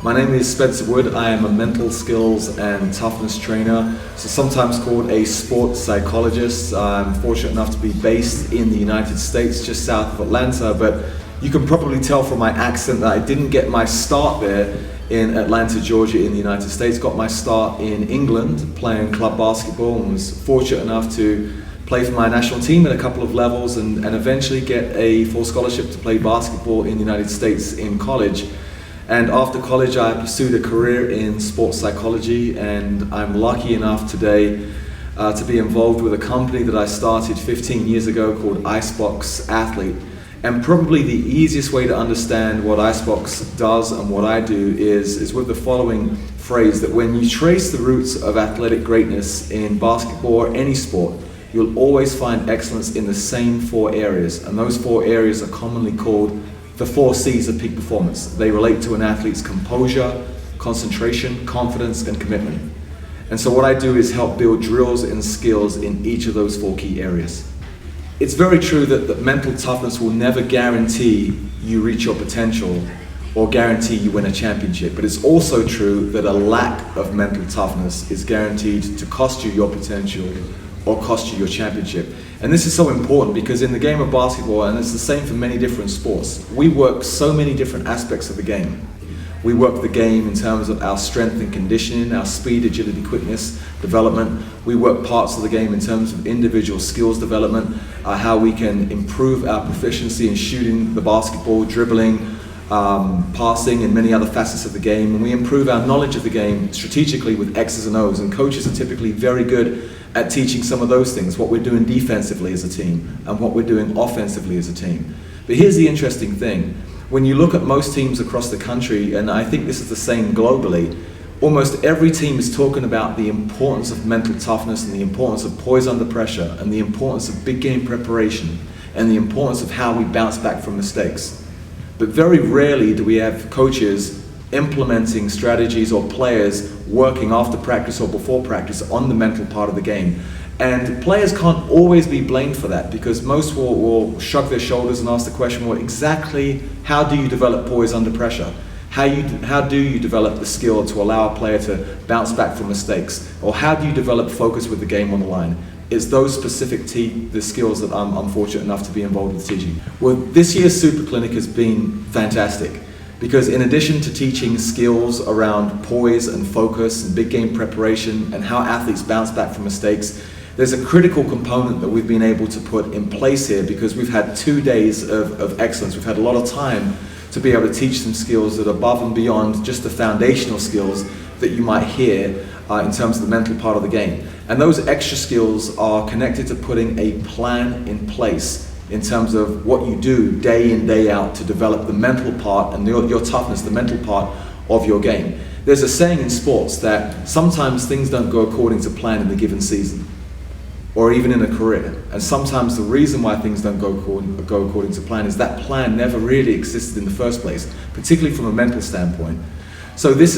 My name is Spencer Wood. I am a mental skills and toughness trainer, so sometimes called a sports psychologist. I'm fortunate enough to be based in the United States, just south of Atlanta, but you can probably tell from my accent that I didn't get my start there in Atlanta, Georgia in the United States. Got my start in England playing club basketball and was fortunate enough to play for my national team at a couple of levels and eventually get a full scholarship to play basketball in the United States in college. And after college, I pursued a career in sports psychology, and I'm lucky enough today to be involved with a company that I started 15 years ago called Icebox Athlete. And probably the easiest way to understand what Icebox does and what I do is with the following phrase, that when you trace the roots of athletic greatness in basketball or any sport, you'll always find excellence in the same four areas. And those four areas are commonly called the 4 C's of peak performance. They relate to an athlete's composure, concentration, confidence, and commitment. And so what I do is help build drills and skills in each of those 4 key areas. It's very true that mental toughness will never guarantee you reach your potential or guarantee you win a championship, but it's also true that a lack of mental toughness is guaranteed to cost you your potential or cost you your championship. And this is so important because in the game of basketball, and it's the same for many different sports, we work so many different aspects of the game. We work the game in terms of our strength and conditioning, our speed, agility, quickness, development. We work parts of the game in terms of individual skills development, how we can improve our proficiency in shooting the basketball, dribbling, passing, and many other facets of the game. And we improve our knowledge of the game strategically with X's and O's, and coaches are typically very good at teaching some of those things, what we're doing defensively as a team and what we're doing offensively as a team. But here's the interesting thing. When you look at most teams across the country, and I think this is the same globally, almost every team is talking about the importance of mental toughness and the importance of poise under pressure and the importance of big game preparation and the importance of how we bounce back from mistakes. But very rarely do we have coaches implementing strategies or players working after practice or before practice on the mental part of the game. And players can't always be blamed for that because most will shrug their shoulders and ask the question, well, exactly how do you develop poise under pressure? How do you develop the skill to allow a player to bounce back from mistakes? Or how do you develop focus with the game on the line? It's those specific the skills that I'm fortunate enough to be involved with teaching. Well, this year's Super Clinic has been fantastic because in addition to teaching skills around poise and focus and big game preparation and how athletes bounce back from mistakes, there's a critical component that we've been able to put in place here because we've had 2 days of excellence. We've had a lot of time to be able to teach some skills that are above and beyond just the foundational skills that you might hear in terms of the mental part of the game. And those extra skills are connected to putting a plan in place in terms of what you do day in, day out to develop the mental part and your toughness, the mental part of your game. There's a saying in sports that sometimes things don't go according to plan in a given season, or even in a career. And sometimes the reason why things don't go according to plan is that plan never really existed in the first place, particularly from a mental standpoint. So this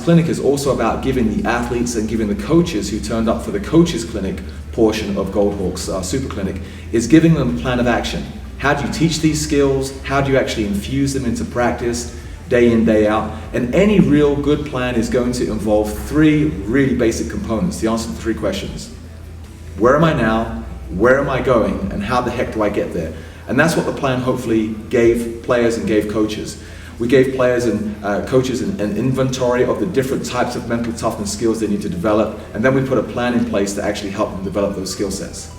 clinic is also about giving the athletes and giving the coaches who turned up for the coaches clinic portion of Goldhawks Super Clinic, is giving them a plan of action. How do you teach these skills? How do you actually infuse them into practice day in, day out? And any real good plan is going to involve 3 really basic components, the answer to 3 questions. Where am I now? Where am I going? And how the heck do I get there? And that's what the plan hopefully gave players and gave coaches. We gave players and coaches an inventory of the different types of mental toughness skills they need to develop, and then we put a plan in place to actually help them develop those skill sets.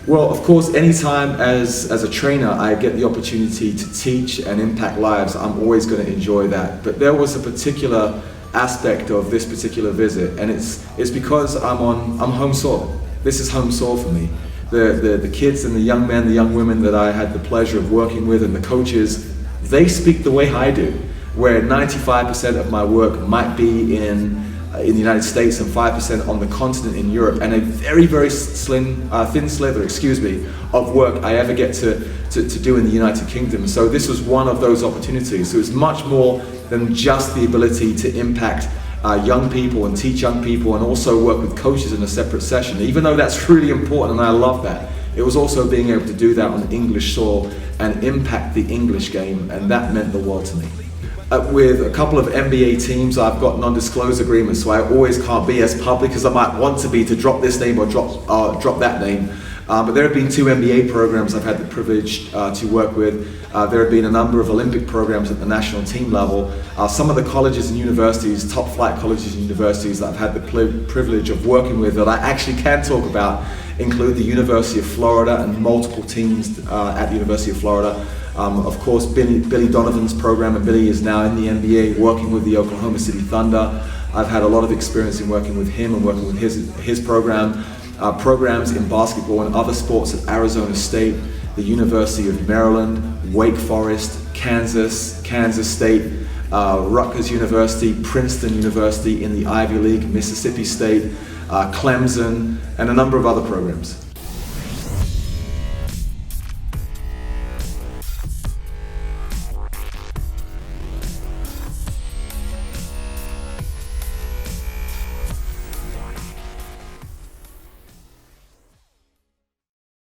Well, of course, anytime as a trainer I get the opportunity to teach and impact lives, I'm always going to enjoy that. But there was a particular aspect of this particular visit, and it's because I'm home soil. This is home soil for me. The kids and the young men, the young women that I had the pleasure of working with and the coaches, they speak the way I do, where 95% of my work might be in the United States and 5% on the continent in Europe, and a very, very thin sliver, of work I ever get to do in the United Kingdom. So this was one of those opportunities. So it's much more than just the ability to impact young people and teach young people and also work with coaches in a separate session, even though that's really important and I love that. It was also being able to do that on English soil and impact the English game, and that meant the world to me. With a couple of NBA teams, I've got non-disclosure agreements, so I always can't be as public as I might want to be to drop this name or drop that name. But there have been 2 NBA programs I've had the privilege to work with. There have been a number of Olympic programs at the national team level. Some of the colleges and universities, top flight colleges and universities that I've had the privilege of working with that I actually can talk about include the University of Florida and multiple teams at the University of Florida. Of course, Billy Donovan's program, and Billy is now in the NBA working with the Oklahoma City Thunder. I've had a lot of experience in working with him and working with his program. Programs in basketball and other sports at Arizona State, the University of Maryland, Wake Forest, Kansas State, Rutgers University, Princeton University in the Ivy League, Mississippi State, Clemson, and a number of other programs.